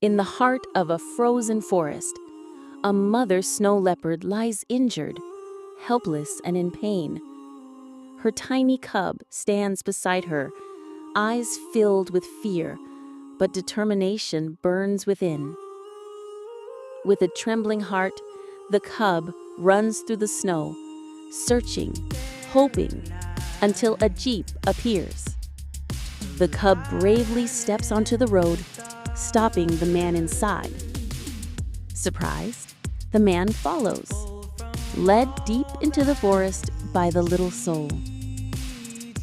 In the heart of a frozen forest, a mother snow leopard lies injured, helpless and in pain. Her tiny cub stands beside her, eyes filled with fear, but determination burns within. With a trembling heart, the cub runs through the snow, searching, hoping, until a jeep appears. The cub bravely steps onto the road, stopping the man inside. Surprised, the man follows, led deep into the forest by the little soul.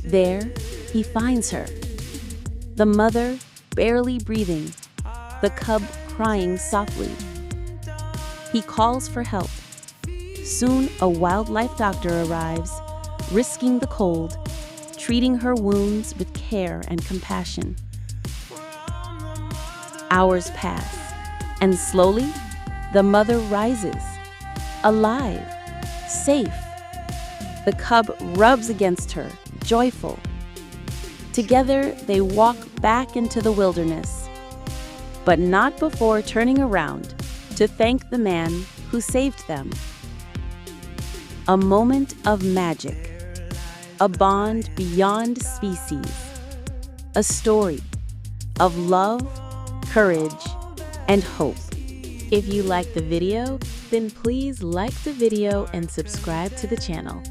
There, he finds her, the mother barely breathing, the cub crying softly. He calls for help. Soon, a wildlife doctor arrives, risking the cold, treating her wounds with care and compassion. Hours pass, and slowly, the mother rises, alive, safe. The cub rubs against her, joyful. Together, they walk back into the wilderness, but not before turning around to thank the man who saved them. A moment of magic, a bond beyond species, a story of love, courage, and hope. If you liked the video, then please like the video and subscribe to the channel.